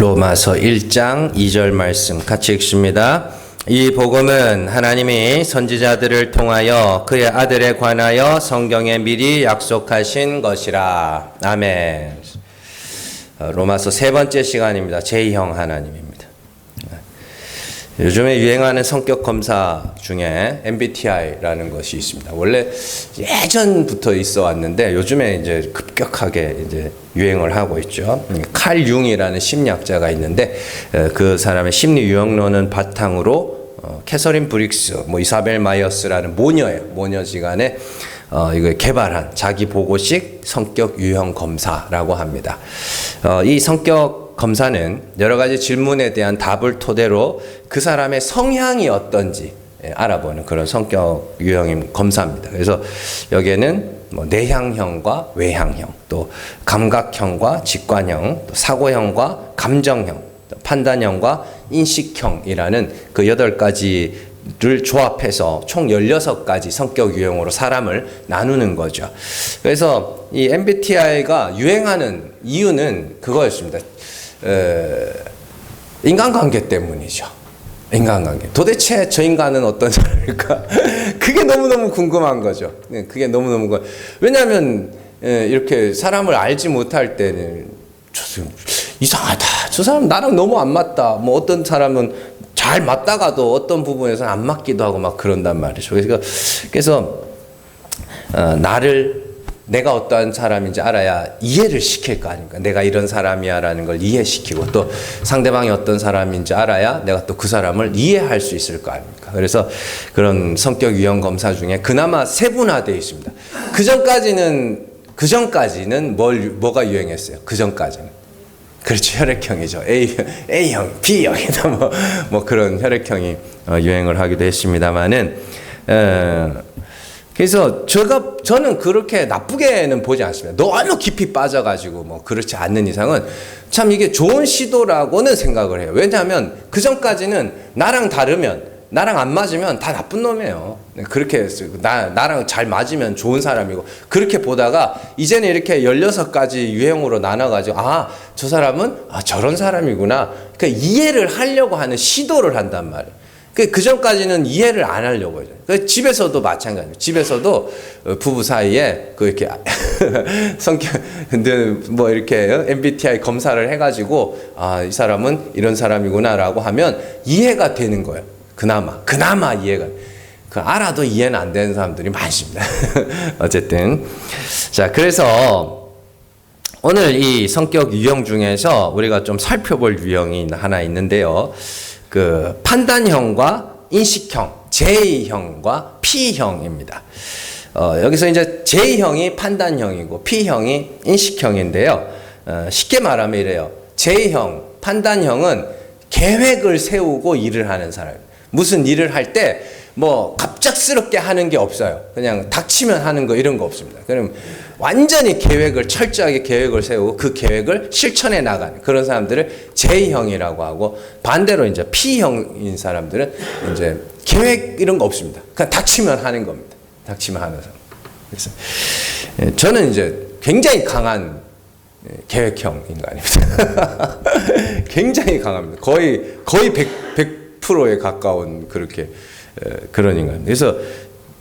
로마서 1장 2절 말씀 같이 읽습니다. 이 복음은 하나님이 선지자들을 통하여 그의 아들에 관하여 성경에 미리 약속하신 것이라. 아멘. 로마서 세 번째 시간입니다. 제2형 하나님입니다. 요즘에 유행하는 성격 검사 중에 MBTI라는 것이 있습니다. 원래 예전부터 있어 왔는데 요즘에 이제 급격하게 이제 유행을 하고 있죠. 칼 융이라는 심리학자가 있는데 그 사람의 심리 유형론은 바탕으로 캐서린 브릭스, 이사벨 마이어스라는 모녀지간에 이걸 개발한 자기 보고식 성격 유형 검사라고 합니다. 이 성격 검사는 여러 가지 질문에 대한 답을 토대로 그 사람의 성향이 어떤지 알아보는 그런 성격 유형 검사입니다. 그래서 여기에는 내향형과 외향형, 또 감각형과 직관형, 또 사고형과 감정형, 또 판단형과 인식형이라는 그 8가지를 조합해서 총 16가지 성격 유형으로 사람을 나누는 거죠. 그래서 이 MBTI가 유행하는 이유는 그거였습니다. 인간관계 때문이죠. 인간관계. 도대체 저 인간은 어떤 사람일까? 그게 너무너무 궁금한 거죠. 그게 너무너무 왜냐하면 이렇게 사람을 알지 못할 때는 이상하다. 저 사람 나랑 너무 안 맞다. 어떤 사람은 잘 맞다가도 어떤 부분에서는 안 맞기도 하고 막 그런단 말이죠. 그래서 내가 어떠한 사람인지 알아야 이해를 시킬 거 아닙니까? 내가 이런 사람이야라는 걸 이해시키고 또 상대방이 어떤 사람인지 알아야 내가 또 그 사람을 이해할 수 있을 거 아닙니까? 그래서 그런 성격 유형 검사 중에 그나마 세분화되어 있습니다. 그 전까지는 뭐가 유행했어요? 그 전까지는. 그렇죠. 혈액형이죠. A형, B형이다. 그런 혈액형이 유행을 하기도 했습니다만은, 그래서 저는 그렇게 나쁘게는 보지 않습니다. 너무 깊이 빠져가지고 그렇지 않는 이상은 참 이게 좋은 시도라고는 생각을 해요. 왜냐하면 그 전까지는 나랑 다르면, 나랑 안 맞으면 다 나쁜 놈이에요. 그렇게 나랑 잘 맞으면 좋은 사람이고 그렇게 보다가 이제는 이렇게 16가지 유형으로 나눠가지고 저 사람은 저런 사람이구나. 그러니까 이해를 하려고 하는 시도를 한단 말이에요. 그 전까지는 이해를 안 하려고 하죠. 집에서도 마찬가지예요. 집에서도 부부 사이에 이렇게 성격, 이렇게 MBTI 검사를 해가지고 이 사람은 이런 사람이구나라고 하면 이해가 되는 거예요. 그나마 이해가. 알아도 이해는 안 되는 사람들이 많습니다. 어쨌든. 자, 그래서 오늘 이 성격 유형 중에서 우리가 좀 살펴볼 유형이 하나 있는데요. 판단형과 인식형, J형과 P형입니다. 여기서 이제 J형이 판단형이고 P형이 인식형인데요. 쉽게 말하면 이래요. J형, 판단형은 계획을 세우고 일을 하는 사람입니다. 무슨 일을 할 때 갑작스럽게 하는 게 없어요. 그냥 닥치면 하는 거 이런 거 없습니다. 그럼 완전히 철저하게 계획을 세우고 그 계획을 실천해 나가는 그런 사람들을 J형이라고 하고, 반대로 이제 P형인 사람들은 이제 계획 이런 거 없습니다. 그냥 닥치면 하는 겁니다. 닥치면 하는 사람. 그래서 저는 이제 굉장히 강한 계획형 인간입니다. 굉장히 강합니다. 거의 100%에 가까운 그런 인간. 그래서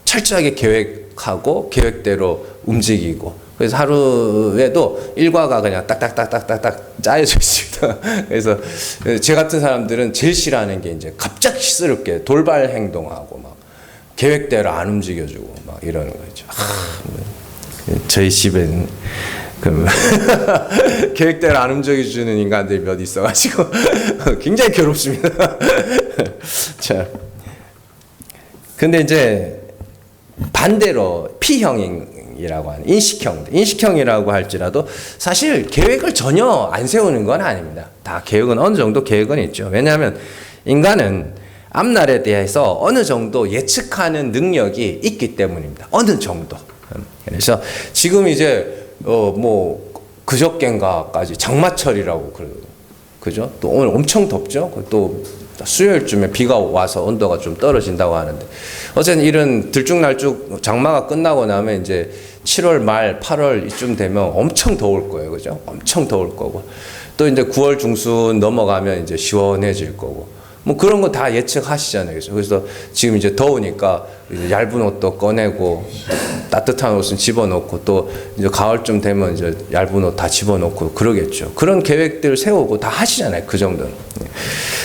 철저하게 계획하고 계획대로 움직이고, 그래서 하루에도 일과가 그냥 딱딱딱딱딱딱 짜여져 있습니다. 그래서 제 같은 사람들은 제일 싫어하는 게 이제 갑작스럽게 돌발 행동하고 계획대로 안 움직여주고 이러는 거죠. 저희 집에는 계획대로 안 움직여주는 인간들이 몇 있어가지고 굉장히 괴롭습니다. 자, 근데 이제 반대로 P형이라고 하는 인식형이라고 할지라도 사실 계획을 전혀 안 세우는 건 아닙니다. 다 어느 정도 계획은 있죠. 왜냐하면 인간은 앞날에 대해서 어느 정도 예측하는 능력이 있기 때문입니다. 어느 정도. 그래서 지금 이제 그저껜가까지 장마철이라고 그죠? 또 오늘 엄청 덥죠? 또 수요일쯤에 비가 와서 온도가 좀 떨어진다고 하는데, 어쨌든 이런 들쭉날쭉 장마가 끝나고 나면 이제 7월 말 8월 이쯤 되면 엄청 더울 거예요. 그죠? 엄청 더울 거고, 또 이제 9월 중순 넘어가면 이제 시원해질 거고. 뭐 그런 거 다 예측하시잖아요. 그래서 지금 이제 더우니까 이제 얇은 옷도 꺼내고 따뜻한 옷은 집어넣고 또 이제 가을쯤 되면 이제 얇은 옷 다 집어넣고 그러겠죠. 그런 계획들 세우고 다 하시잖아요. 그 정도는.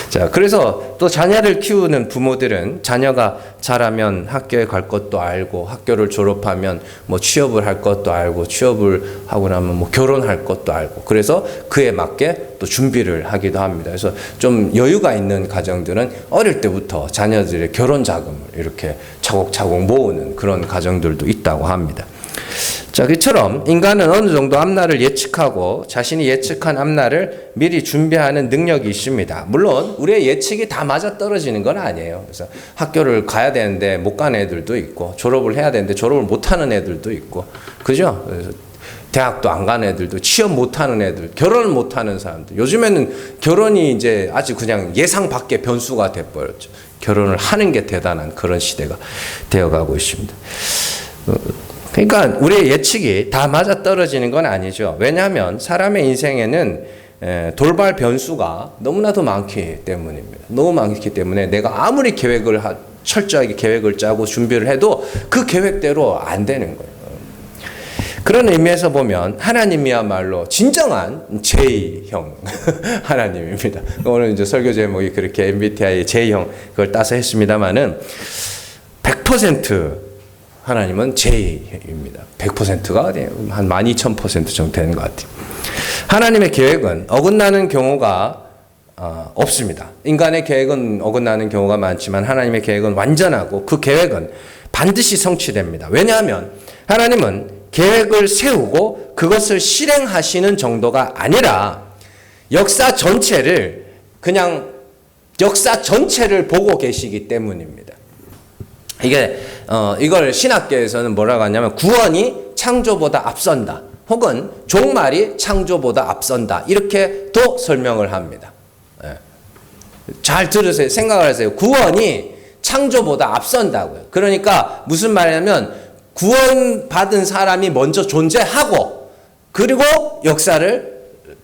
자, 그래서 또 자녀를 키우는 부모들은 자녀가 자라면 학교에 갈 것도 알고 학교를 졸업하면 뭐 취업을 할 것도 알고 취업을 하고 나면 뭐 결혼할 것도 알고 그래서 그에 맞게 또 준비를 하기도 합니다. 그래서 좀 여유가 있는 가정들은 어릴 때부터 자녀들의 결혼 자금을 이렇게 차곡차곡 모으는 그런 가정들도 있다고 합니다. 자, 그처럼 인간은 어느 정도 앞날을 예측하고 자신이 예측한 앞날을 미리 준비하는 능력이 있습니다. 물론 우리의 예측이 다 맞아떨어지는 건 아니에요. 그래서 학교를 가야 되는데 못 가는 애들도 있고 졸업을 해야 되는데 졸업을 못 하는 애들도 있고 그죠? 그래서 대학도 안 가는 애들도 취업 못 하는 애들, 결혼을 못 하는 사람들. 요즘에는 결혼이 이제 아주 그냥 예상 밖의 변수가 돼 버렸죠. 결혼을 하는 게 대단한 그런 시대가 되어 가고 있습니다. 그러니까 우리의 예측이 다 맞아떨어지는 건 아니죠. 왜냐하면 사람의 인생에는 돌발 변수가 너무나도 많기 때문입니다. 너무 많기 때문에 내가 아무리 철저하게 계획을 짜고 준비를 해도 그 계획대로 안 되는 거예요. 그런 의미에서 보면 하나님이야말로 진정한 제2형 하나님입니다. 오늘 이제 설교 제목이 그렇게 MBTI 제2형 그걸 따서 했습니다만은 100% 하나님은 제2입니다. 100%가 한 12,000% 정도 되는 것 같아요. 하나님의 계획은 어긋나는 경우가 없습니다. 인간의 계획은 어긋나는 경우가 많지만 하나님의 계획은 완전하고 그 계획은 반드시 성취됩니다. 왜냐하면 하나님은 계획을 세우고 그것을 실행하시는 정도가 아니라 역사 전체를 보고 계시기 때문입니다. 이걸 신학계에서는 뭐라고 하냐면 구원이 창조보다 앞선다. 혹은 종말이 창조보다 앞선다. 이렇게도 설명을 합니다. 잘 들으세요. 생각을 하세요. 구원이 창조보다 앞선다고요. 그러니까 무슨 말이냐면 구원받은 사람이 먼저 존재하고 그리고 역사를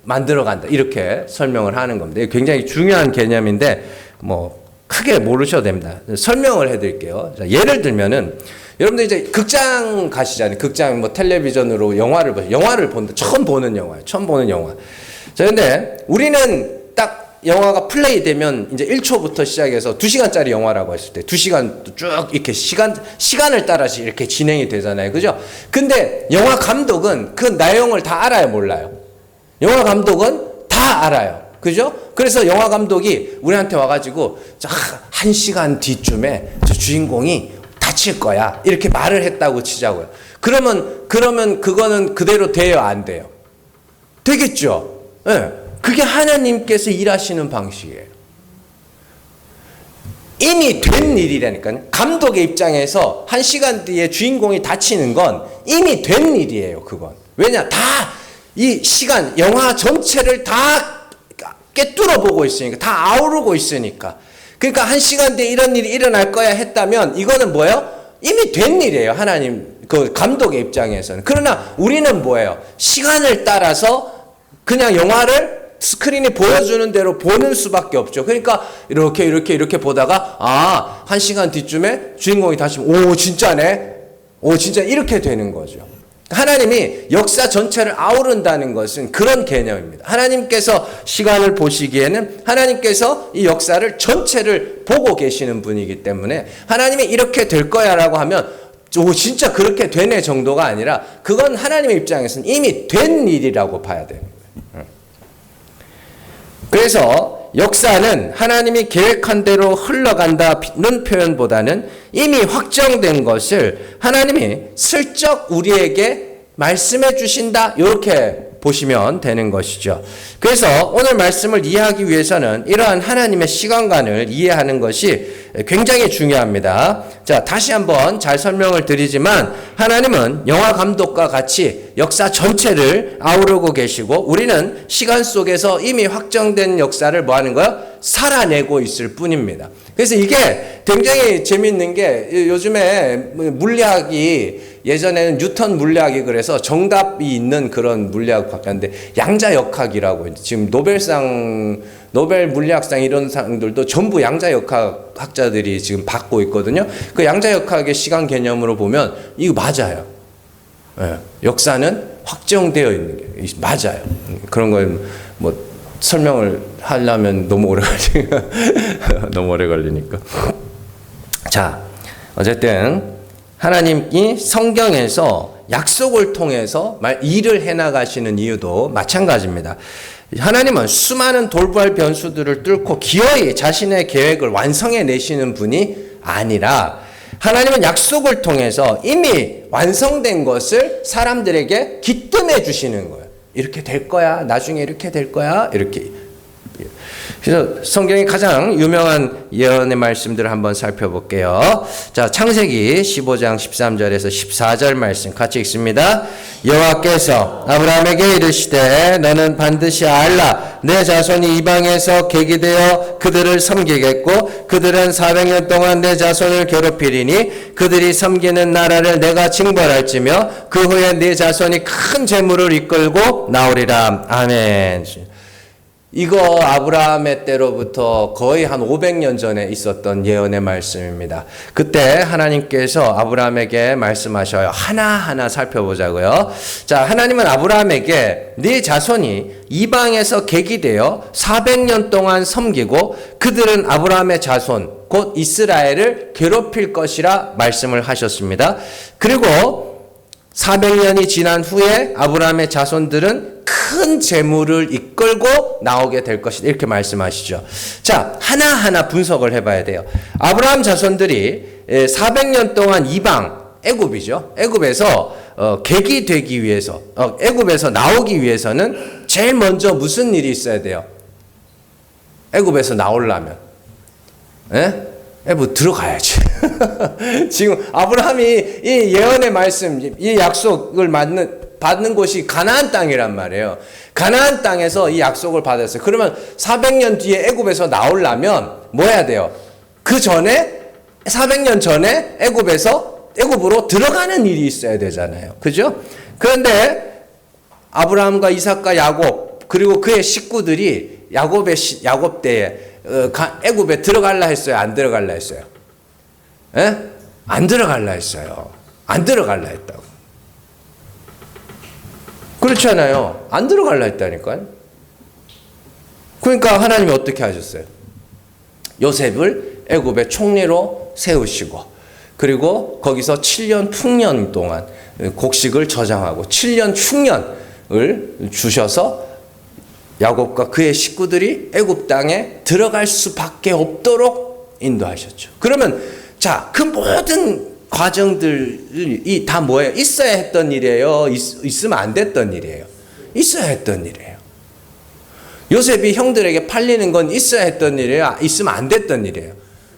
만들어간다. 이렇게 설명을 하는 겁니다. 이게 굉장히 중요한 개념인데 뭐 크게 모르셔도 됩니다. 설명을 해드릴게요. 자, 예를 들면은 여러분들 이제 극장 가시잖아요. 극장 뭐 텔레비전으로 영화를 본다. 처음 보는 영화예요. 처음 보는 영화. 자, 근데 우리는 딱 영화가 플레이 되면 이제 1초부터 시작해서 2시간짜리 영화라고 했을 때 2시간 쭉 이렇게 시간을 따라서 이렇게 진행이 되잖아요. 그죠? 근데 영화 감독은 그 내용을 다 알아요, 몰라요? 영화 감독은 다 알아요. 그죠? 그래서 영화 감독이 우리한테 와가지고 1시간 뒤쯤에 저 주인공이 다칠 거야. 이렇게 말을 했다고 치자고요. 그러면 그거는 그대로 돼요, 안 돼요? 되겠죠? 예. 네. 그게 하나님께서 일하시는 방식이에요. 이미 된 일이라니까요. 감독의 입장에서 1시간 뒤에 주인공이 다치는 건 이미 된 일이에요, 그건. 왜냐? 다 이 시간, 영화 전체를 다 꿰뚫어 보고 있으니까, 다 아우르고 있으니까. 그러니까 1시간 뒤에 이런 일이 일어날 거야 했다면 이거는 뭐예요? 이미 된 일이에요, 하나님, 그 감독의 입장에서는. 그러나 우리는 뭐예요? 시간을 따라서 그냥 영화를 스크린이 보여주는 대로 보는 수밖에 없죠. 그러니까 이렇게 보다가 1시간 뒤쯤에 주인공이 다시면 오 진짜네. 오 진짜 이렇게 되는 거죠. 하나님이 역사 전체를 아우른다는 것은 그런 개념입니다. 하나님께서 시간을 보시기에는 하나님께서 이 역사를 전체를 보고 계시는 분이기 때문에 하나님이 이렇게 될 거야라고 하면 오 진짜 그렇게 되네 정도가 아니라 그건 하나님의 입장에서는 이미 된 일이라고 봐야 되는 거예요. 그래서 역사는 하나님이 계획한 대로 흘러간다는 표현보다는 이미 확정된 것을 하나님이 슬쩍 우리에게 말씀해 주신다. 이렇게 보시면 되는 것이죠. 그래서 오늘 말씀을 이해하기 위해서는 이러한 하나님의 시간관을 이해하는 것이 굉장히 중요합니다. 자, 다시 한번 잘 설명을 드리지만 하나님은 영화 감독과 같이 역사 전체를 아우르고 계시고 우리는 시간 속에서 이미 확정된 역사를 뭐 하는 거야? 살아내고 있을 뿐입니다. 그래서 이게 굉장히 재밌는 게 요즘에 물리학이 예전에는 뉴턴 물리학이 그래서 정답이 있는 그런 물리학 바뀌었는데 양자역학이라고 지금 노벨 물리학상 이런 상들도 전부 양자역학 학자들이 지금 받고 있거든요. 그 양자역학의 시간 개념으로 보면 이거 맞아요. 예, 역사는 확정되어 있는 게 맞아요. 그런 걸 뭐 설명을 하려면 너무 오래 걸리니까. 자, 어쨌든 하나님이 성경에서 약속을 통해서 일을 해나가시는 이유도 마찬가지입니다. 하나님은 수많은 돌발 변수들을 뚫고 기어이 자신의 계획을 완성해 내시는 분이 아니라 하나님은 약속을 통해서 이미 완성된 것을 사람들에게 기뜸해 주시는 거예요. 이렇게 될 거야. 나중에 이렇게 될 거야. 이렇게. 그래서 성경의 가장 유명한 예언의 말씀들을 한번 살펴볼게요. 자, 창세기 15장 13절에서 14절 말씀 같이 읽습니다. 여호와께서 아브라함에게 이르시되 너는 반드시 알라 내 자손이 이방에서 계기되어 그들을 섬기겠고 그들은 400년 동안 내 자손을 괴롭히리니 그들이 섬기는 나라를 내가 징벌할지며 그 후에 내 자손이 큰 재물을 이끌고 나오리라. 아멘. 이거 아브라함의 때로부터 거의 한 500년 전에 있었던 예언의 말씀입니다. 그때 하나님께서 아브라함에게 말씀하셔요. 하나하나 살펴보자고요. 자, 하나님은 아브라함에게 네 자손이 이방에서 계기되어 400년 동안 섬기고 그들은 아브라함의 자손 곧 이스라엘을 괴롭힐 것이라 말씀을 하셨습니다. 그리고 400년이 지난 후에 아브라함의 자손들은 큰 재물을 이끌고 나오게 될 것이다. 이렇게 말씀하시죠. 자, 하나하나 분석을 해봐야 돼요. 아브라함 자손들이 400년 동안 이방, 애굽이죠. 애굽에서 계기되기 위해서, 애굽에서 나오기 위해서는 제일 먼저 무슨 일이 있어야 돼요? 애굽에서 나오려면, 애굽 들어가야지. 지금 아브라함이 이 예언의 말씀, 이 약속을 받는 곳이 가나안 땅이란 말이에요. 가나안 땅에서 이 약속을 받았어요. 그러면 400년 뒤에 애굽에서 나오려면 뭐 해야 돼요? 그 전에 400년 전에 애굽으로 들어가는 일이 있어야 되잖아요. 그죠? 그런데 아브라함과 이삭과 야곱 그리고 그의 식구들이 야곱 때에 애굽에 들어갈라 했어요? 안 들어갈라 했어요? 안 들어갈라 했어요. 안 들어갈라 했다고. 그렇잖아요. 안 들어갈라 했다니까요. 그러니까 하나님이 어떻게 하셨어요? 요셉을 애굽의 총리로 세우시고 그리고 거기서 7년 풍년 동안 곡식을 저장하고 7년 흉년을 주셔서 야곱과 그의 식구들이 애굽 땅에 들어갈 수밖에 없도록 인도하셨죠. 그러면 자, 그 모든 과정들이 다 뭐예요? 있어야 했던 일이에요? 있으면 안 됐던 일이에요? 있어야 했던 일이에요. 요셉이 형들에게 팔리는 건 있어야 했던 일이에요? 있으면 안 됐던 일이에요?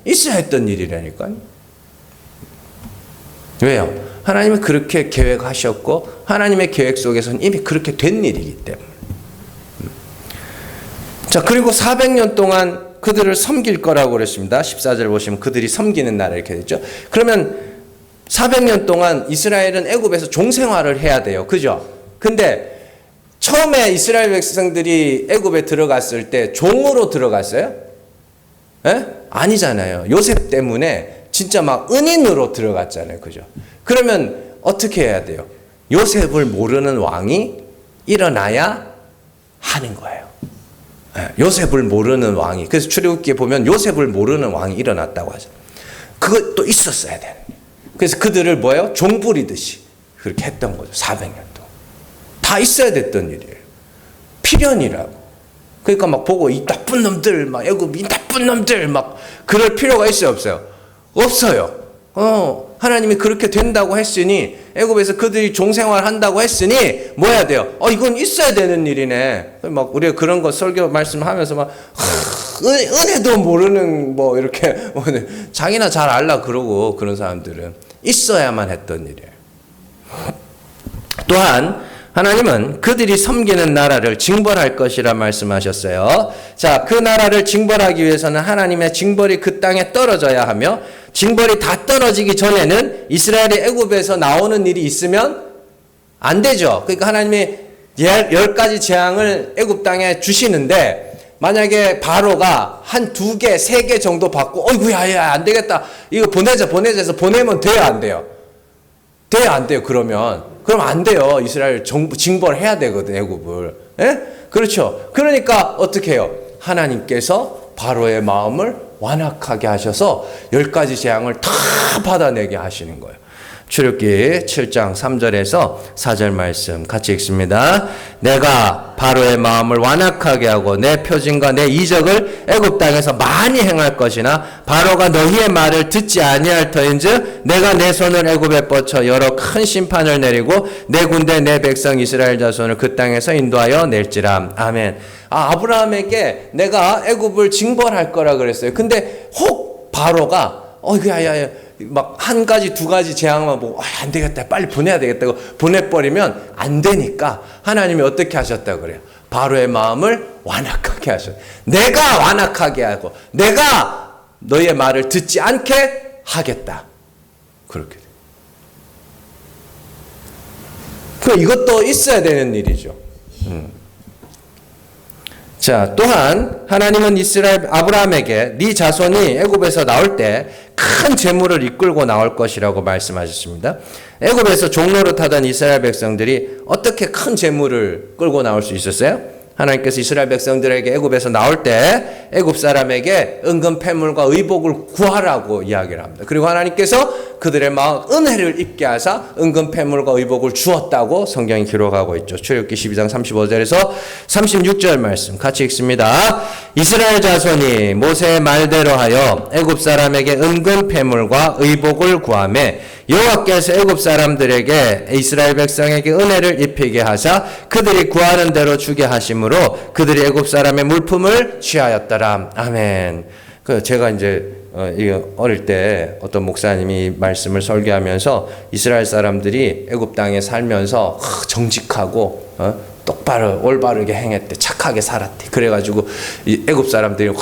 있어야 했던 일이라니까요. 왜요? 하나님은 그렇게 계획하셨고 하나님의 계획 속에서는 이미 그렇게 된 일이기 때문에. 자, 그리고 400년 동안 그들을 섬길 거라고 그랬습니다. 14절 보시면 그들이 섬기는 나라 이렇게 되죠. 그러면 400년 동안 이스라엘은 애굽에서 종생활을 해야 돼요. 그죠? 근데 처음에 이스라엘 백성들이 애굽에 들어갔을 때 종으로 들어갔어요? 아니잖아요. 요셉 때문에 진짜 막 은인으로 들어갔잖아요. 그죠? 그러면 어떻게 해야 돼요? 요셉을 모르는 왕이 일어나야 하는 거예요. 요셉을 모르는 왕이. 그래서 출애굽기에 보면 요셉을 모르는 왕이 일어났다고 하죠. 그것도 있었어야 되는 거예요. 그래서 그들을 뭐예요? 종 부리듯이 그렇게 했던 거죠. 400년 동안. 다 있어야 됐던 일이에요. 필연이라고. 그러니까 막 보고 이 나쁜 놈들, 막 애굽 이 나쁜 놈들, 막 그럴 필요가 있어요, 없어요? 없어요. 하나님이 그렇게 된다고 했으니 애굽에서 그들이 종생활 한다고 했으니 뭐 해야 돼요? 이건 있어야 되는 일이네. 막 우리가 그런 거 설교 말씀하면서 막 은혜도 모르는 뭐 이렇게 자기나 잘 알라 그러고 그런 사람들은 있어야만 했던 일이에요. 또한 하나님은 그들이 섬기는 나라를 징벌할 것이라 말씀하셨어요. 자, 그 나라를 징벌하기 위해서는 하나님의 징벌이 그 땅에 떨어져야 하며, 징벌이 다 떨어지기 전에는 이스라엘이 애굽에서 나오는 일이 있으면 안 되죠. 그러니까 하나님이 10가지 재앙을 애굽 땅에 주시는데, 만약에 바로가 한 2개, 3개 정도 받고, 어이구야, 야, 안 되겠다. 이거 보내자 해서 보내면 돼요, 안 돼요? 돼요, 안 돼요, 그러면 안 돼요. 이스라엘 징벌해야 되거든, 애굽을. 예? 그렇죠. 그러니까 어떻게 해요? 하나님께서 바로의 마음을 완악하게 하셔서 10가지 재앙을 다 받아내게 하시는 거예요. 출애굽기 7장 3절에서 4절 말씀 같이 읽습니다. 내가 바로의 마음을 완악하게 하고 내 표징과 내 이적을 애굽 땅에서 많이 행할 것이나 바로가 너희의 말을 듣지 아니할 터인즉 내가 내 손을 애굽에 뻗쳐 여러 큰 심판을 내리고 내 군대 내 백성 이스라엘 자손을 그 땅에서 인도하여 낼지라. 아멘. 아브라함에게 내가 애굽을 징벌할 거라 그랬어요. 근데 혹 바로가 야야야 막 1가지 2가지 재앙만 보고 안 되겠다, 빨리 보내야 되겠다고 보내버리면 안 되니까 하나님이 어떻게 하셨다 그래요? 바로의 마음을 완악하게 하셨어요. 내가 완악하게 하고 내가 너희의 말을 듣지 않게 하겠다. 그렇게 돼요. 이것도 있어야 되는 일이죠. 자, 또한 하나님은 아브라함에게 네 자손이 애굽에서 나올 때 큰 재물을 이끌고 나올 것이라고 말씀하셨습니다. 애굽에서 종로를 타던 이스라엘 백성들이 어떻게 큰 재물을 끌고 나올 수 있었어요? 하나님께서 이스라엘 백성들에게 애굽에서 나올 때 애굽 사람에게 은근 패물과 의복을 구하라고 이야기를 합니다. 그리고 하나님께서 그들의 마음 은혜를 입게 하사 은근 패물과 의복을 주었다고 성경이 기록하고 있죠. 출애굽기 12장 35절에서 36절 말씀 같이 읽습니다. 이스라엘 자손이 모세의 말대로 하여 애굽 사람에게 은근 패물과 의복을 구하매 여호와께서 애굽 사람들에게 이스라엘 백성에게 은혜를 입히게 하사 그들이 구하는 대로 주게 하심으로 그들이 애굽 사람의 물품을 취하였더라. 아멘. 제가 이제 어릴 때 어떤 목사님이 말씀을 설교하면서 이스라엘 사람들이 애굽 땅에 살면서 정직하고 똑바로 올바르게 행했대, 착하게 살았대. 그래가지고 이 애굽 사람들이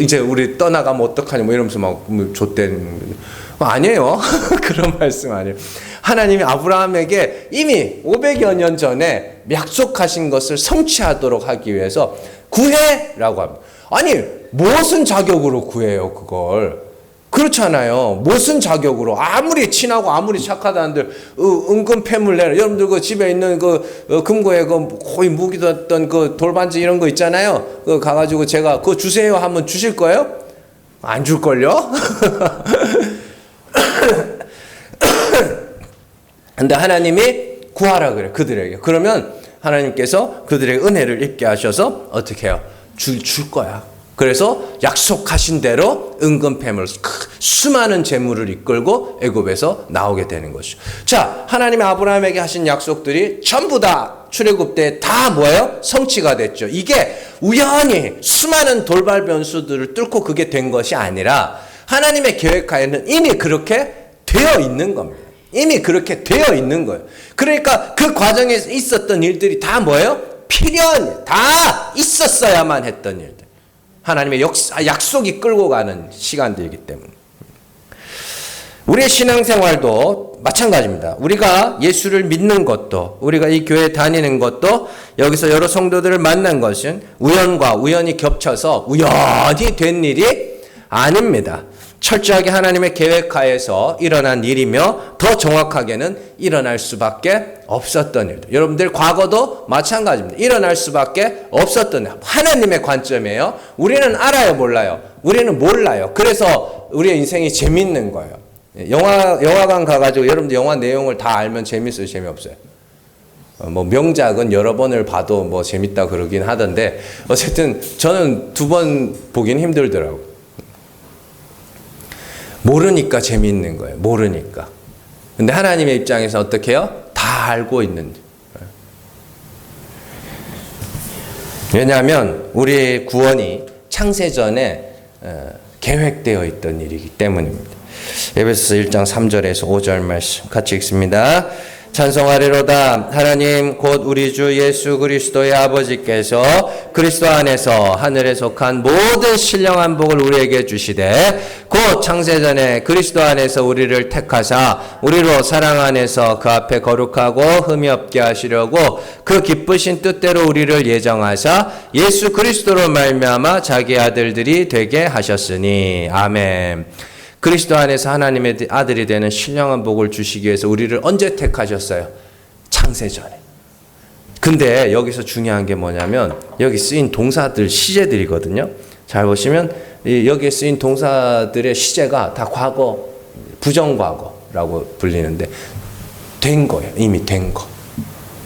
이제 우리 떠나가면 어떡하냐 뭐 이러면서 막 좆된 아니에요. 그런 말씀 아니에요. 하나님이 아브라함에게 이미 500여 년 전에 약속하신 것을 성취하도록 하기 위해서 구해라고 합니다. 아니 무슨 자격으로 구해요 그걸? 그렇잖아요. 무슨 자격으로? 아무리 친하고 아무리 착하다는들 은근 패물 내라. 여러분들 그 집에 있는 그 금고에 그 거의 묵이뒀던 그 돌반지 이런 거 있잖아요. 그 가가지고 제가 그거 주세요 하면 주실 거예요? 안 줄걸요? 근데 하나님이 구하라 그래 그들에게. 그러면 하나님께서 그들의 은혜를 입게 하셔서 어떻게 해요? 줄 거야. 그래서 약속하신 대로 은근패물 수많은 재물을 이끌고 애굽에서 나오게 되는 것이죠. 자, 하나님이 아브라함에게 하신 약속들이 전부 다 출애굽 때 다 뭐예요? 성취가 됐죠. 이게 우연히 수많은 돌발 변수들을 뚫고 그게 된 것이 아니라 하나님의 계획하에는 이미 그렇게 되어 있는 겁니다. 이미 그렇게 되어 있는 거예요. 그러니까 그 과정에 있었던 일들이 다 뭐예요? 필요한, 다 있었어야만 했던 일들. 하나님의 약속이 끌고 가는 시간들이기 때문에. 우리의 신앙생활도 마찬가지입니다. 우리가 예수를 믿는 것도, 우리가 이 교회에 다니는 것도, 여기서 여러 성도들을 만난 것은 우연과 우연이 겹쳐서 우연히 된 일이 아닙니다. 철저하게 하나님의 계획하에서 일어난 일이며 더 정확하게는 일어날 수밖에 없었던 일들. 여러분들 과거도 마찬가지입니다. 일어날 수밖에 없었던 일. 하나님의 관점이에요. 우리는 알아요, 몰라요? 우리는 몰라요. 그래서 우리의 인생이 재밌는 거예요. 영화관 가가지고 여러분들 영화 내용을 다 알면 재밌어요, 재미없어요? 뭐 명작은 여러 번을 봐도 뭐 재밌다 그러긴 하던데 어쨌든 저는 2번 보긴 힘들더라고요. 모르니까 재미있는 거예요. 모르니까. 근데 하나님의 입장에서 어떻게 해요? 다 알고 있는데. 왜냐하면 우리의 구원이 창세전에 계획되어 있던 일이기 때문입니다. 에베소서 1장 3절에서 5절 말씀 같이 읽습니다. 찬송하리로다. 하나님 곧 우리 주 예수 그리스도의 아버지께서 그리스도 안에서 하늘에 속한 모든 신령한 복을 우리에게 주시되 곧 창세전에 그리스도 안에서 우리를 택하사 우리로 사랑 안에서 그 앞에 거룩하고 흠이 없게 하시려고 그 기쁘신 뜻대로 우리를 예정하사 예수 그리스도로 말미암아 자기 아들들이 되게 하셨으니. 아멘. 그리스도 안에서 하나님의 아들이 되는 신령한 복을 주시기 위해서 우리를 언제 택하셨어요? 창세전에. 근데 여기서 중요한 게 뭐냐면 여기 쓰인 동사들 시제들이거든요. 잘 보시면 여기에 쓰인 동사들의 시제가 다 과거, 부정과거라고 불리는데 된 거예요. 이미 된 거.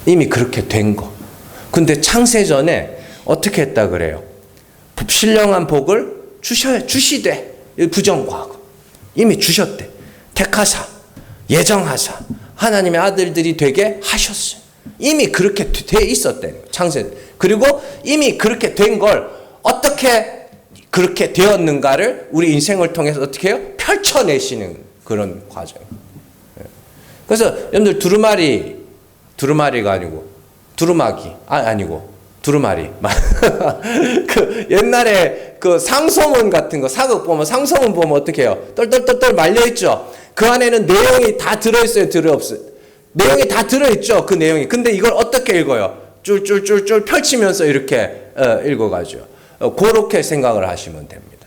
이미 그렇게 된 거. 근데 창세전에 어떻게 했다 그래요? 신령한 복을 주시되 부정과거. 이미 주셨대. 택하사, 예정하사, 하나님의 아들들이 되게 하셨어요. 이미 그렇게 돼 있었대. 창세. 그리고 이미 그렇게 된 걸 어떻게 그렇게 되었는가를 우리 인생을 통해서 어떻게 해요? 펼쳐내시는 그런 과정이에요. 그래서 여러분들 두루마리가 아니고 두루마기 아니고 두루마리. 그 옛날에 그 상소문 같은 거 사극 보면 상소문 보면 어떻게 해요? 똘똘똘똘 말려 있죠. 그 안에는 내용이 다 들어 있어요, 없어요? 내용이 다 들어 있죠, 그 내용이. 근데 이걸 어떻게 읽어요? 쫄쫄쫄쫄 펼치면서 이렇게 읽어 가죠. 그렇게 생각을 하시면 됩니다.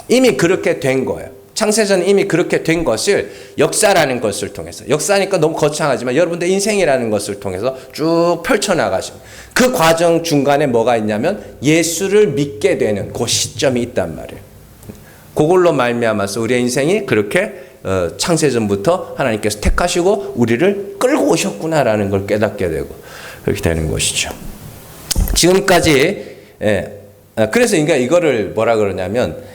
이미 그렇게 된 거예요. 창세전 이미 그렇게 된 것을 역사라는 것을 통해서, 역사니까 너무 거창하지만 여러분들 인생이라는 것을 통해서 쭉 펼쳐나가십니다. 그 과정 중간에 뭐가 있냐면 예수를 믿게 되는 그 시점이 있단 말이에요. 그걸로 말미암아서 우리의 인생이 그렇게 창세전부터 하나님께서 택하시고 우리를 끌고 오셨구나라는 걸 깨닫게 되고 그렇게 되는 것이죠. 지금까지 그래서 그러니까 이거를 뭐라 그러냐면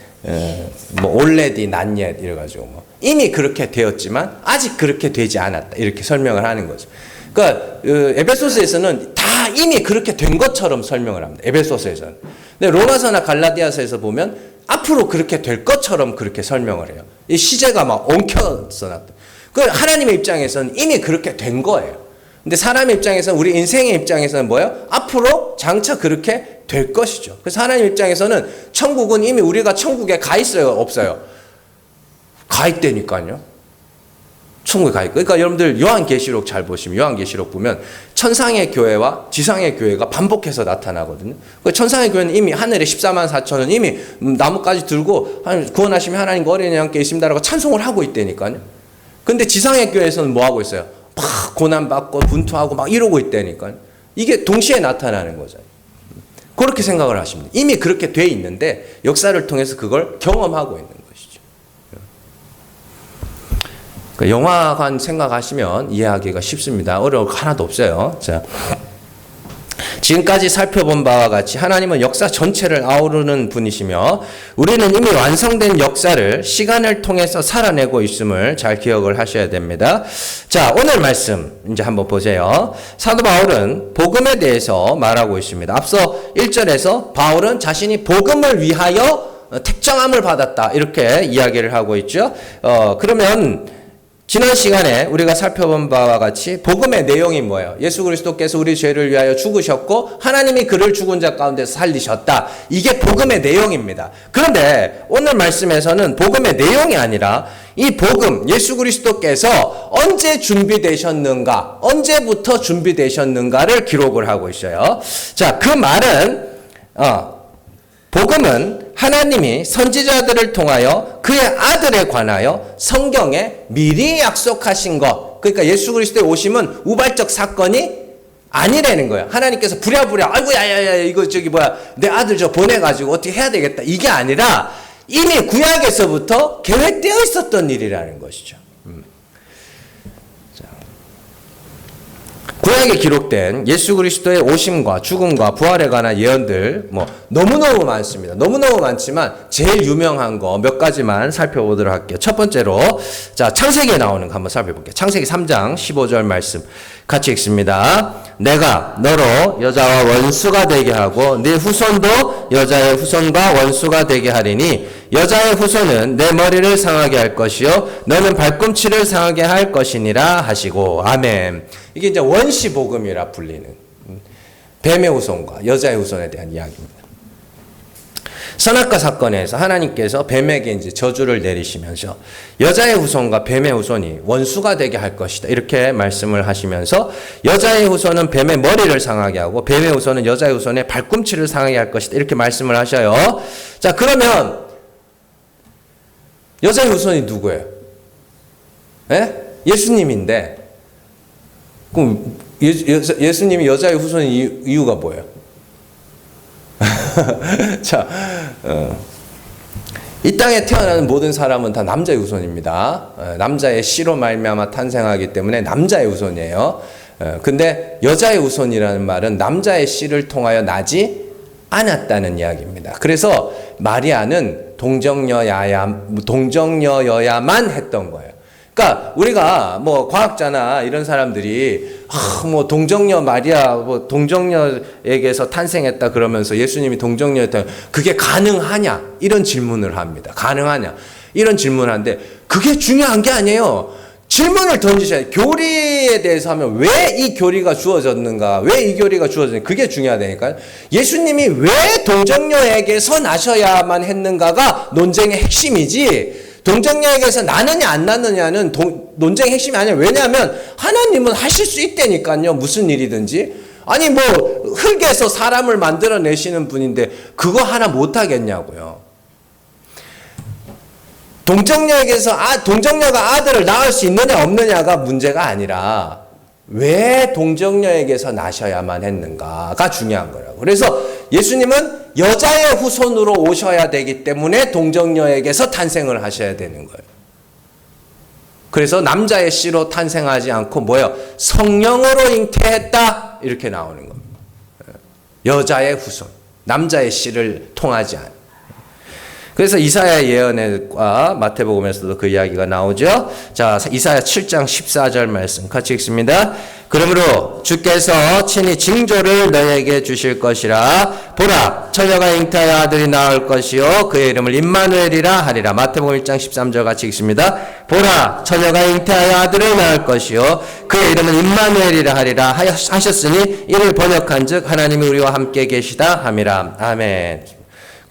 뭐 already not yet 이래가지고 뭐 이미 그렇게 되었지만 아직 그렇게 되지 않았다 이렇게 설명을 하는 거죠. 그러니까 에베소서에서는 다 이미 그렇게 된 것처럼 설명을 합니다. 에베소서에서는. 근데 로마서나 갈라디아서에서 보면 앞으로 그렇게 될 것처럼 그렇게 설명을 해요. 이 시제가 막 엉켜서 놨다. 그 하나님의 입장에서는 이미 그렇게 된 거예요. 근데 사람의 입장에서는 우리 인생의 입장에서는 뭐예요? 앞으로 장차 그렇게 될 것이죠. 그래서 하나님 입장에서는 천국은 이미 우리가 천국에 가 있어요, 없어요? 가 있다니까요. 천국에 가 있고. 그러니까 여러분들 요한계시록 잘 보시면 요한계시록 보면 천상의 교회와 지상의 교회가 반복해서 나타나거든요. 천상의 교회는 이미 하늘에 14만 4천은 이미 나뭇가지 들고 구원하시면 하나님과 어린이 함께 있습니다라고 찬송을 하고 있다니까요. 근데 지상의 교회에서는 뭐 하고 있어요? 막 고난받고 분투하고 막 이러고 있다니까요. 이게 동시에 나타나는 거죠. 그렇게 생각을 하십니다. 이미 그렇게 돼 있는데 역사를 통해서 그걸 경험하고 있는 것이죠. 영화관 생각하시면 이해하기가 쉽습니다. 어려울 거 하나도 없어요. 자, 지금까지 살펴본 바와 같이 하나님은 역사 전체를 아우르는 분이시며 우리는 이미 완성된 역사를 시간을 통해서 살아내고 있음을 잘 기억을 하셔야 됩니다. 자, 오늘 말씀 이제 한번 보세요. 사도 바울은 복음에 대해서 말하고 있습니다. 앞서 1절에서 바울은 자신이 복음을 위하여 택정함을 받았다 이렇게 이야기를 하고 있죠. 그러면 지난 시간에 우리가 살펴본 바와 같이 복음의 내용이 뭐예요? 예수 그리스도께서 우리 죄를 위하여 죽으셨고 하나님이 그를 죽은 자 가운데서 살리셨다. 이게 복음의 내용입니다. 그런데 오늘 말씀에서는 복음의 내용이 아니라 이 복음, 예수 그리스도께서 언제 준비되셨는가, 언제부터 준비되셨는가를 기록을 하고 있어요. 자, 그 말은 복음은 하나님이 선지자들을 통하여 그의 아들에 관하여 성경에 미리 약속하신 것. 그러니까 예수 그리스도의 오심은 우발적 사건이 아니라는 거예요. 하나님께서 부랴부랴 아이고 야야야 이거 내 아들 저 보내가지고 어떻게 해야 되겠다. 이게 아니라 이미 구약에서부터 계획되어 있었던 일이라는 것이죠. 구약에 기록된 예수 그리스도의 오심과 죽음과 부활에 관한 예언들 너무너무 많습니다. 너무너무 많지만 제일 유명한 거 몇 가지만 살펴보도록 할게요. 첫 번째로 자, 창세기에 나오는 거 한번 살펴볼게요. 창세기 3장 15절 말씀 같이 읽습니다. 내가 너로 여자와 원수가 되게 하고 네 후손도 여자의 후손과 원수가 되게 하리니 여자의 후손은 내 머리를 상하게 할 것이요 너는 발꿈치를 상하게 할 것이니라 하시고 아멘. 이게 이제 원시복음이라 불리는 뱀의 후손과 여자의 후손에 대한 이야기입니다. 선악과 사건에서 하나님께서 뱀에게 이제 저주를 내리시면서 여자의 후손과 뱀의 후손이 원수가 되게 할 것이다 이렇게 말씀을 하시면서 여자의 후손은 뱀의 머리를 상하게 하고 뱀의 후손은 여자의 후손의 발꿈치를 상하게 할 것이다 이렇게 말씀을 하셔요. 자, 그러면 여자의 후손이 누구예요? 예수님인데 그럼 예수님이 여자의 후손인 이유가 뭐예요? 자, 이 땅에 태어나는 모든 사람은 다 남자의 후손입니다. 남자의 씨로 말미암아 탄생하기 때문에 남자의 후손이에요. 근데 여자의 후손이라는 말은 남자의 씨를 통하여 나지 않았다는 이야기입니다. 그래서 마리아는 동정녀여야만 했던 거예요. 그러니까 우리가 과학자나 이런 사람들이 동정녀 마리아 동정녀에게서 탄생했다 그러면서 예수님이 동정녀였다 그게 가능하냐 이런 질문을 합니다. 가능하냐 이런 질문을 하는데 그게 중요한 게 아니에요. 질문을 던지셔야 돼요. 교리에 대해서 하면 왜 이 교리가 주어졌는가, 왜 이 교리가 주어졌는가 그게 중요하다니까요. 예수님이 왜 동정녀에게서 나셔야만 했는가가 논쟁의 핵심이지 동정녀에게서 나느냐 안 나느냐는 논쟁의 핵심이 아니에요. 왜냐하면 하나님은 하실 수 있다니까요. 무슨 일이든지. 아니 흙에서 사람을 만들어내시는 분인데 그거 하나 못하겠냐고요. 동정녀가 아들을 낳을 수 있느냐 없느냐가 문제가 아니라 왜 동정녀에게서 나셔야만 했는가가 중요한 거라고. 그래서 예수님은 여자의 후손으로 오셔야 되기 때문에 동정녀에게서 탄생을 하셔야 되는 거예요. 그래서 남자의 씨로 탄생하지 않고 성령으로 잉태했다 이렇게 나오는 겁니다. 여자의 후손, 남자의 씨를 통하지 않은. 그래서 이사야 예언과 마태복음에서도 그 이야기가 나오죠. 자, 이사야 7장 14절 말씀 같이 읽습니다. 그러므로 주께서 친히 징조를 너에게 주실 것이라. 보라, 처녀가 잉태하여 아들이 낳을 것이요 그의 이름을 임마누엘이라 하리라. 마태복음 1장 13절 같이 읽습니다. 보라, 처녀가 잉태하여 아들을 낳을 것이요 그의 이름은 임마누엘이라 하리라 하셨으니 이를 번역한즉 하나님이 우리와 함께 계시다 함이라. 아멘.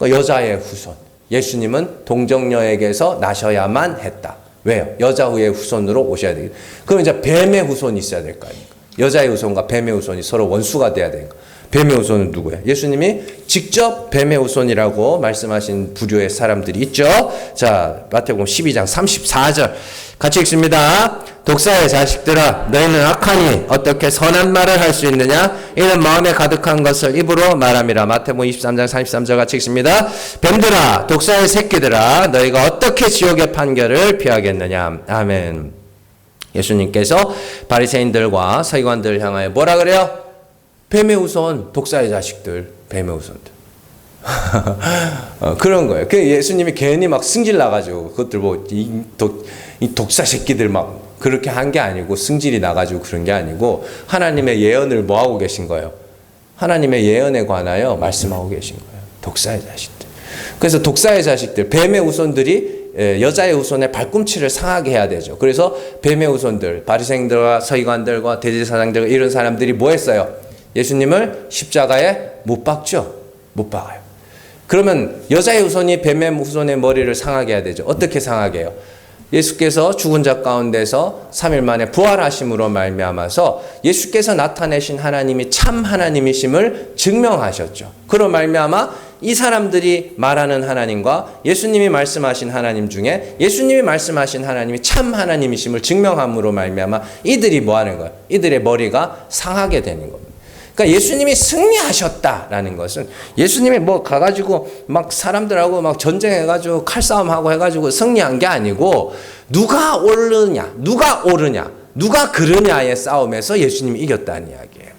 여자의 후손. 예수님은 동정녀에게서 나셔야만 했다. 왜요? 여자 후의 후손으로 오셔야 되겠다. 그럼 이제 뱀의 후손이 있어야 될 거 아닙니까? 여자의 후손과 뱀의 후손이 서로 원수가 돼야 되니까. 뱀의 후손은 누구예요? 예수님이 직접 뱀의 후손이라고 말씀하신 부류의 사람들이 있죠. 자, 마태복음 12장 34절 같이 읽습니다. 독사의 자식들아, 너희는 악하니 어떻게 선한 말을 할 수 있느냐? 이는 마음에 가득한 것을 입으로 말함이라. 마태복음 23장 33절 같이 읽습니다. 뱀들아, 독사의 새끼들아, 너희가 어떻게 지옥의 판결을 피하겠느냐? 아멘. 예수님께서 바리새인들과 서기관들을 향하여 뭐라 그래요? 뱀의 후손, 독사의 자식들, 뱀의 후손들. 그런 거예요. 그 예수님이 괜히 막 승질 나가지고 그것들 이 독사 새끼들 막 그렇게 한 게 아니고 승질이 나가지고 그런 게 아니고 하나님의 예언을 뭐 하고 계신 거예요? 하나님의 예언에 관하여 말씀하고 계신 거예요. 독사의 자식들. 그래서 독사의 자식들, 뱀의 후손들이 여자의 후손의 발꿈치를 상하게 해야 되죠. 그래서 뱀의 후손들, 바리새인들과 서기관들과 대제사장들 이런 사람들이 뭐 했어요? 예수님을 십자가에 못 박죠. 못 박아요. 그러면 여자의 후손이 뱀의 후손의 머리를 상하게 해야 되죠. 어떻게 상하게 해요? 예수께서 죽은 자 가운데서 3일 만에 부활하심으로 말미암아서 예수께서 나타내신 하나님이 참 하나님이심을 증명하셨죠. 그로 말미암아 이 사람들이 말하는 하나님과 예수님이 말씀하신 하나님 중에 예수님이 말씀하신 하나님이 참 하나님이심을 증명함으로 말미암아 이들이 뭐 하는 거예요? 이들의 머리가 상하게 되는 겁니다. 그러니까 예수님이 승리하셨다라는 것은 예수님이 뭐 가가지고 막 사람들하고 막 전쟁해가지고 칼싸움하고 해가지고 승리한 게 아니고 누가 옳으냐, 누가 옳으냐, 누가 그러냐의 싸움에서 예수님이 이겼다는 이야기예요.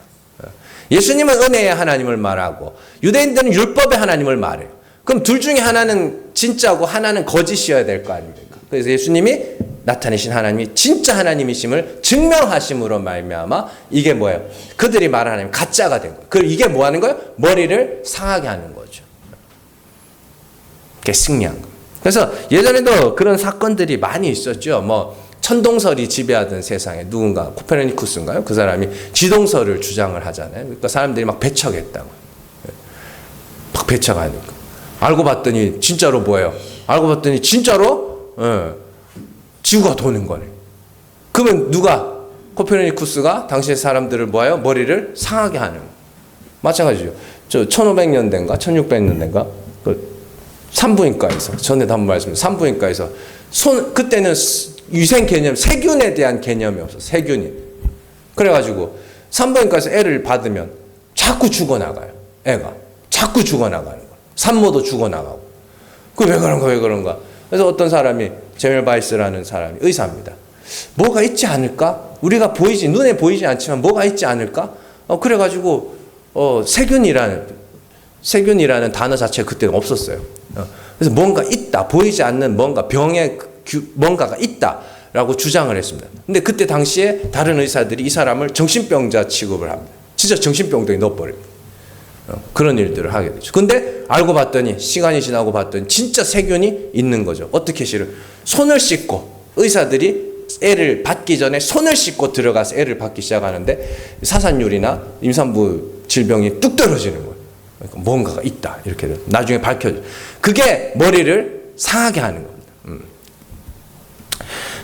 예수님은 은혜의 하나님을 말하고 유대인들은 율법의 하나님을 말해요. 그럼 둘 중에 하나는 진짜고 하나는 거짓이어야 될 거 아닙니까? 그래서 예수님이 나타내신 하나님이 진짜 하나님이심을 증명하심으로 말미암아 이게 뭐예요? 그들이 말하는 하나님 가짜가 된 거예요. 그리고 이게 뭐 하는 거예요? 머리를 상하게 하는 거죠. 그게 승리한 거예요. 그래서 예전에도 그런 사건들이 많이 있었죠. 뭐 천동설이 지배하던 세상에 누군가 코페르니쿠스인가요? 그 사람이 지동설을 주장을 하잖아요. 그러니까 사람들이 막 배척했다고. 막 배척하니까. 알고 봤더니 진짜로 뭐예요? 알고 봤더니 진짜로 지구가 도는 거네. 그러면 누가 코페르니쿠스가 당시의 사람들을 뭐예요? 머리를 상하게 하는 거예요. 마찬가지죠. 저 1500년대인가 1600년대인가 그 산부인과에서 전에도 한번 말씀드렸어요. 산부인과에서 그때는 위생 개념, 세균에 대한 개념이 없어. 세균이. 그래가지고 산부인과에서 애를 받으면 자꾸 죽어나가요. 애가. 자꾸 죽어나가는 거예요. 산모도 죽어나가고. 왜 그런가. 그래서 어떤 사람이 제멜바이스라는 사람이 의사입니다. 뭐가 있지 않을까? 우리가 눈에 보이지 않지만 뭐가 있지 않을까? 그래가지고 세균이라는 단어 자체가 그때는 없었어요. 그래서 뭔가 있다. 보이지 않는 뭔가 병에 뭔가가 있다라고 주장을 했습니다. 근데 그때 당시에 다른 의사들이 이 사람을 정신병자 취급을 합니다. 진짜 정신병동에 넣어버립니다. 그런 일들을 하게 되죠. 근데 알고 봤더니 시간이 지나고 봤더니 진짜 세균이 있는 거죠. 어떻게 싫어요? 손을 씻고 의사들이 애를 받기 전에 손을 씻고 들어가서 애를 받기 시작하는데 사산율이나 임산부 질병이 뚝 떨어지는 거예요. 그러니까 뭔가가 있다 이렇게 나중에 밝혀져. 그게 머리를 상하게 하는 겁니다.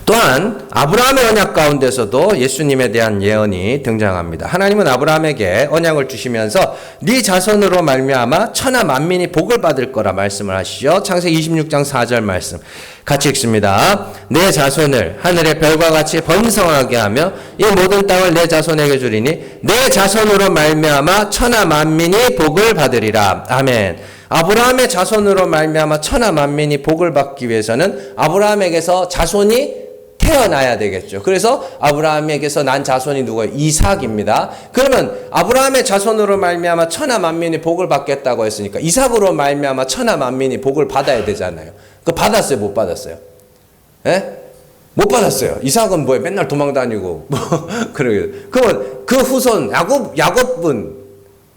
또한 아브라함의 언약 가운데서도 예수님에 대한 예언이 등장합니다. 하나님은 아브라함에게 언약을 주시면서 네 자손으로 말미암아 천하 만민이 복을 받을 거라 말씀을 하시죠. 창세기 26장 4절 말씀 같이 읽습니다. 내 자손을 하늘의 별과 같이 번성하게 하며 이 모든 땅을 내 자손에게 주리니 내 자손으로 말미암아 천하 만민이 복을 받으리라. 아멘. 아브라함의 자손으로 말미암아 천하 만민이 복을 받기 위해서는 아브라함에게서 자손이 태어나야 되겠죠. 그래서 아브라함에게서 난 자손이 누구예요? 이삭입니다. 그러면 아브라함의 자손으로 말미암아 천하 만민이 복을 받겠다고 했으니까 이삭으로 말미암아 천하 만민이 복을 받아야 되잖아요. 그 받았어요? 못 받았어요? 예? 못 받았어요. 이삭은 뭐예요? 맨날 도망다니고 그러게. 그러면 그 후손 야곱은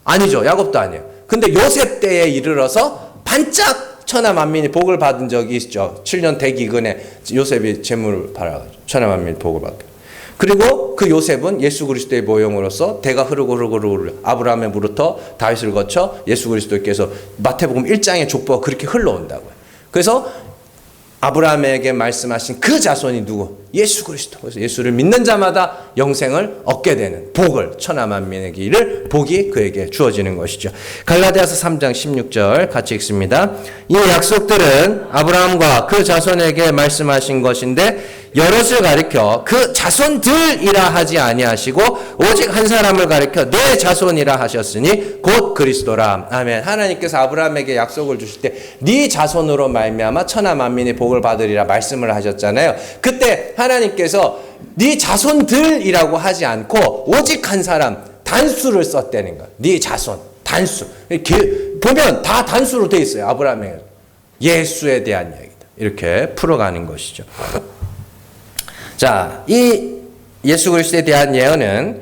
아니죠. 야곱도 아니에요. 근데 요셉 때에 이르러서 반짝 천하 만민이 복을 받은 적이 있죠. 7년 대기근에 요셉이 재물을 팔아가지고 천하 만민이 복을 받게. 그리고 그 요셉은 예수 그리스도의 모형으로서 대가 흐르고 아브라함의 무부터 다윗을 거쳐 예수 그리스도께서 마태복음 1장의 족보가 그렇게 흘러온다고요. 그래서 아브라함에게 말씀하신 그 자손이 누구? 예수 그리스도. 그래서 예수를 믿는 자마다 영생을 얻게 되는 복을 천하 만민에게 이를 복이 그에게 주어지는 것이죠. 갈라디아서 3장 16절 같이 읽습니다. 이 약속들은 아브라함과 그 자손에게 말씀하신 것인데 여럿을 가리켜 그 자손들이라 하지 아니하시고 오직 한 사람을 가리켜 내 자손이라 하셨으니 곧 그리스도라. 아멘. 하나님께서 아브라함에게 약속을 주실 때 네 자손으로 말미암아 천하 만민이 복을 받으리라 말씀을 하셨잖아요. 그때 하나님께서 네 자손들이라고 하지 않고 오직 한 사람 단수를 썼다는 거예요. 네 자손 단수. 보면 다 단수로 돼 있어요. 아브라함의 예수에 대한 이야기다. 이렇게 풀어가는 것이죠. 자, 이 예수 그리스도에 대한 예언은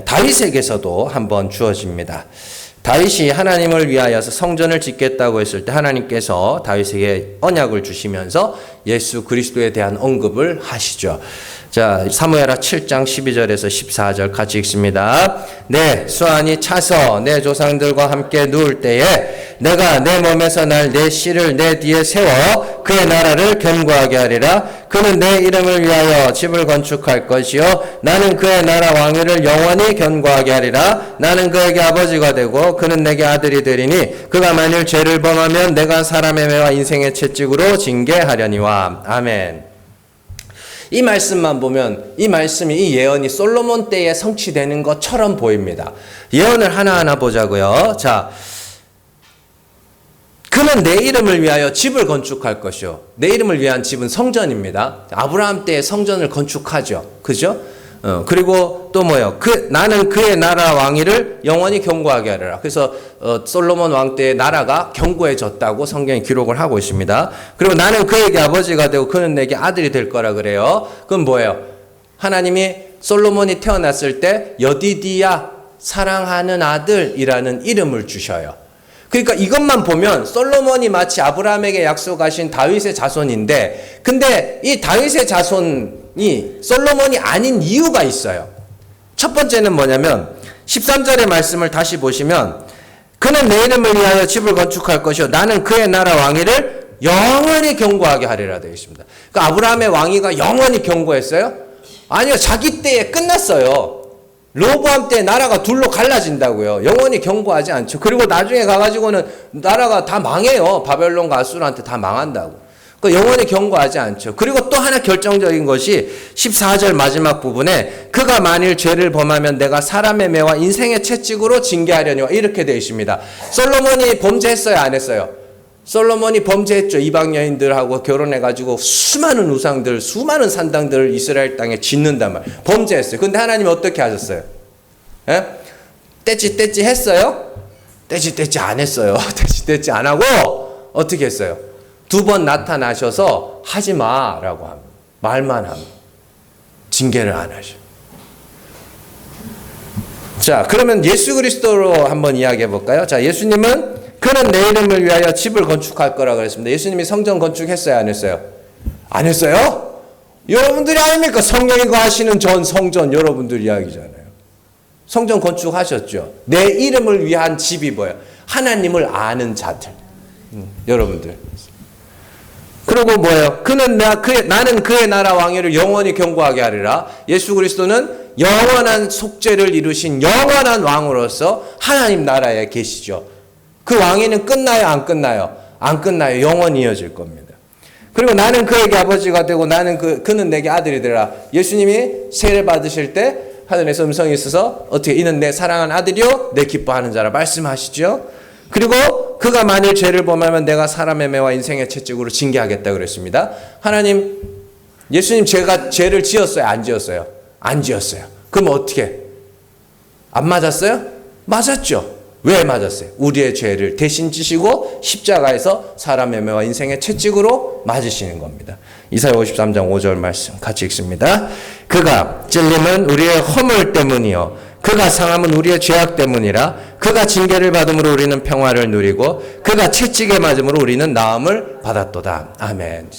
다윗에게서도 한번 주어집니다. 다윗이 하나님을 위하여서 성전을 짓겠다고 했을 때 하나님께서 다윗에게 언약을 주시면서 예수 그리스도에 대한 언급을 하시죠. 자, 사무엘하 7장 12절에서 14절 같이 읽습니다. 내 수완이 차서 내 조상들과 함께 누울 때에 내가 내 몸에서 날 내 씨를 내 뒤에 세워 그의 나라를 견고하게 하리라. 그는 내 이름을 위하여 집을 건축할 것이요 나는 그의 나라 왕위를 영원히 견고하게 하리라. 나는 그에게 아버지가 되고 그는 내게 아들이 되리니 그가 만일 죄를 범하면 내가 사람의 매와 인생의 채찍으로 징계하려니와. 아멘. 이 말씀만 보면 이 말씀이 이 예언이 솔로몬 때에 성취되는 것처럼 보입니다. 예언을 하나하나 보자고요. 자, 그는 내 이름을 위하여 집을 건축할 것이요. 내 이름을 위한 집은 성전입니다. 아브라함 때에 성전을 건축하죠. 그죠? 그리고 또 뭐예요? 나는 그의 나라 왕위를 영원히 견고하게 하리라. 그래서 솔로몬 왕 때의 나라가 견고해졌다고 성경이 기록을 하고 있습니다. 그리고 나는 그에게 아버지가 되고 그는 내게 아들이 될 거라 그래요. 그건 뭐예요? 하나님이 솔로몬이 태어났을 때 여디디야 사랑하는 아들이라는 이름을 주셔요. 그러니까 이것만 보면 솔로몬이 마치 아브라함에게 약속하신 다윗의 자손인데, 근데 이 다윗의 자손이 솔로몬이 아닌 이유가 있어요. 첫 번째는 뭐냐면 13절의 말씀을 다시 보시면 그는 내 이름을 위하여 집을 건축할 것이요 나는 그의 나라 왕위를 영원히 견고하게 하리라 되어 있습니다. 그러니까 아브라함의 왕위가 영원히 견고했어요? 아니요, 자기 때에 끝났어요. 로보암 때 나라가 둘로 갈라진다고요. 영원히 견고하지 않죠. 그리고 나중에 가가지고는 나라가 다 망해요. 바벨론과 아수르한테 다 망한다고. 그러니까 영원히 견고하지 않죠. 그리고 또 하나 결정적인 것이 14절 마지막 부분에 그가 만일 죄를 범하면 내가 사람의 매와 인생의 채찍으로 징계하려니와 이렇게 되어 있습니다. 솔로몬이 범죄했어요, 안 했어요? 솔로몬이 범죄했죠. 이방 여인들하고 결혼해가지고 수많은 우상들, 수많은 산당들을 이스라엘 땅에 짓는단 말이에요. 범죄했어요. 근데 하나님이 어떻게 하셨어요? 예? 떼찌 했어요? 떼찌 안 했어요. 떼찌 안 하고 어떻게 했어요? 2번 나타나셔서 하지 마라고 합니다. 말만 합니다. 징계를 안 하셔. 자, 그러면 예수 그리스도로 한번 이야기해 볼까요? 자, 예수님은 그는 내 이름을 위하여 집을 건축할 거라고 그랬습니다. 예수님이 성전 건축했어요, 안 했어요? 안 했어요? 여러분들이 아닙니까? 성령이 거하시는 전 성전 여러분들 이야기잖아요. 성전 건축하셨죠. 내 이름을 위한 집이 뭐예요? 하나님을 아는 자들. 여러분들. 그리고 뭐예요? 나는 그의 나라 왕위를 영원히 견고하게 하리라. 예수 그리스도는 영원한 속죄를 이루신 영원한 왕으로서 하나님 나라에 계시죠. 그 왕위는 끝나요, 안 끝나요? 안 끝나요. 영원히 이어질 겁니다. 그리고 나는 그에게 아버지가 되고 그는 내게 아들이 되라. 예수님이 세례 받으실 때 하늘에서 음성이 있어서 어떻게 이는 내 사랑하는 아들이요 내 기뻐하는 자라 말씀하시죠. 그리고 그가 만일 죄를 범하면 내가 사람의 매와 인생의 채찍으로 징계하겠다 그랬습니다. 하나님, 예수님 죄를 지었어요, 안 지었어요? 안 지었어요. 그럼 어떻게? 안 맞았어요? 맞았죠. 왜 맞았어요? 우리의 죄를 대신 지시고 십자가에서 사람의 매와 인생의 채찍으로 맞으시는 겁니다. 이사야 53장 5절 말씀 같이 읽습니다. 그가 찔림은 우리의 허물 때문이요 그가 상함은 우리의 죄악 때문이라. 그가 징계를 받음으로 우리는 평화를 누리고 그가 채찍에 맞음으로 우리는 나음을 받았도다. 아멘.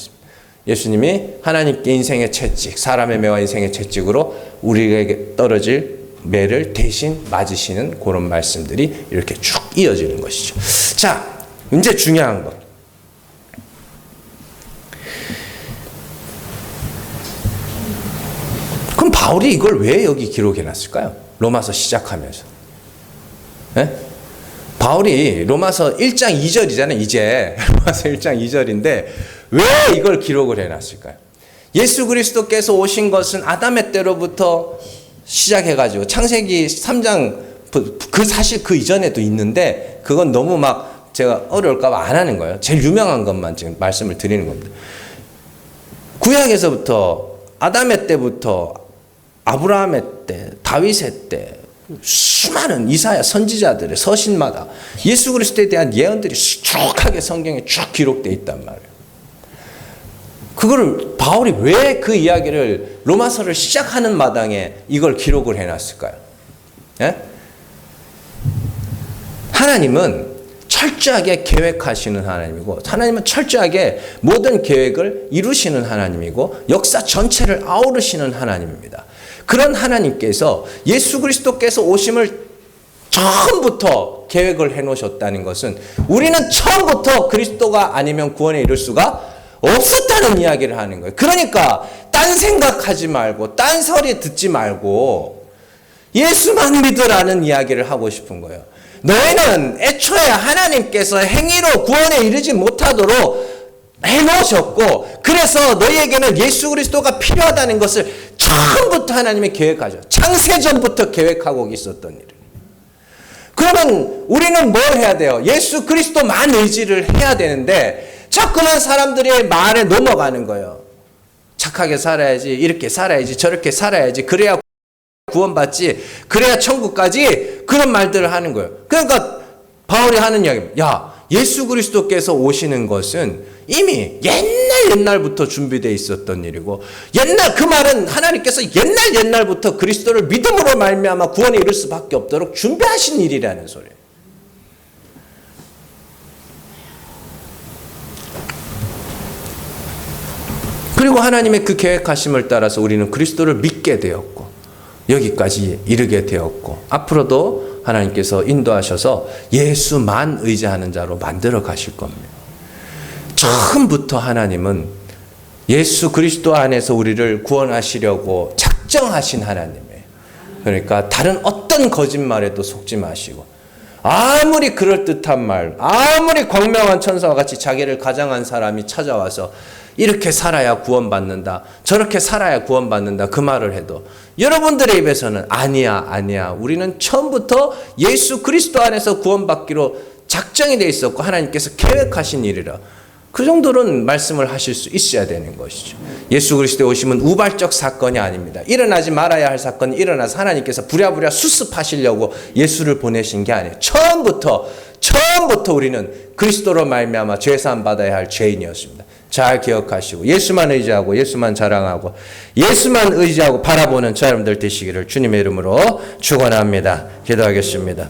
예수님이 하나님께 인생의 채찍, 사람의 매와 인생의 채찍으로 우리에게 떨어질 매를 대신 맞으시는 그런 말씀들이 이렇게 쭉 이어지는 것이죠. 자, 이제 중요한 것. 그럼 바울이 이걸 왜 여기 기록해 놨을까요? 로마서 시작하면서. 네? 바울이 로마서 1장 2절이잖아요. 이제 로마서 1장 2절인데 왜 이걸 기록을 해 놨을까요? 예수 그리스도께서 오신 것은 아담의 때로부터 시작해가지고 창세기 3장 사실 그 이전에도 있는데 그건 너무 막 제가 어려울까봐 안 하는 거예요. 제일 유명한 것만 지금 말씀을 드리는 겁니다. 구약에서부터 아담의 때부터 아브라함의 때, 다윗의 때 수많은 이사야 선지자들의 서신마다 예수 그리스도에 대한 예언들이 수북하게 성경에 쭉 기록되어 있단 말이에요. 그거를 바울이 왜 그 이야기를 로마서를 시작하는 마당에 이걸 기록을 해놨을까요? 예? 하나님은 철저하게 계획하시는 하나님이고 하나님은 철저하게 모든 계획을 이루시는 하나님이고 역사 전체를 아우르시는 하나님입니다. 그런 하나님께서 예수 그리스도께서 오심을 처음부터 계획을 해놓으셨다는 것은 우리는 처음부터 그리스도가 아니면 구원에 이를 수가 없었다는 이야기를 하는 거예요. 그러니까 딴 생각하지 말고 딴 소리 듣지 말고 예수만 믿으라는 이야기를 하고 싶은 거예요. 너희는 애초에 하나님께서 행위로 구원에 이르지 못하도록 해놓으셨고 그래서 너희에게는 예수 그리스도가 필요하다는 것을 처음부터 하나님이 계획하죠. 창세전부터 계획하고 있었던 일을. 그러면 우리는 뭘 해야 돼요? 예수 그리스도만 의지를 해야 되는데 자꾸만 사람들의 말에 넘어가는 거예요. 착하게 살아야지, 이렇게 살아야지, 저렇게 살아야지, 그래야 구원받지, 그래야 천국까지, 그런 말들을 하는 거예요. 그러니까 바울이 하는 이야기입니다. 야, 예수 그리스도께서 오시는 것은 이미 옛날부터 준비되어 있었던 일이고, 그 말은 하나님께서 옛날부터 그리스도를 믿음으로 말미암아 구원에 이를 수밖에 없도록 준비하신 일이라는 소리예요. 그리고 하나님의 그 계획하심을 따라서 우리는 그리스도를 믿게 되었고 여기까지 이르게 되었고, 앞으로도 하나님께서 인도하셔서 예수만 의지하는 자로 만들어 가실 겁니다. 처음부터 하나님은 예수 그리스도 안에서 우리를 구원하시려고 작정하신 하나님이에요. 그러니까 다른 어떤 거짓말에도 속지 마시고, 아무리 그럴듯한 말, 아무리 광명한 천사와 같이 자기를 가장한 사람이 찾아와서 이렇게 살아야 구원받는다, 저렇게 살아야 구원받는다, 그 말을 해도 여러분들의 입에서는 아니야, 우리는 처음부터 예수 그리스도 안에서 구원받기로 작정이 되어 있었고 하나님께서 계획하신 일이라, 그 정도는 말씀을 하실 수 있어야 되는 것이죠. 예수 그리스도에 오심은 우발적 사건이 아닙니다. 일어나지 말아야 할 사건이 일어나서 하나님께서 부랴부랴 수습하시려고 예수를 보내신 게 아니에요. 처음부터 우리는 그리스도로 말미암아 죄사함 받아야 할 죄인이었습니다. 잘 기억하시고 예수만 의지하고 예수만 자랑하고 예수만 의지하고 바라보는 저 여러분들 되시기를 주님의 이름으로 축원합니다. 기도하겠습니다.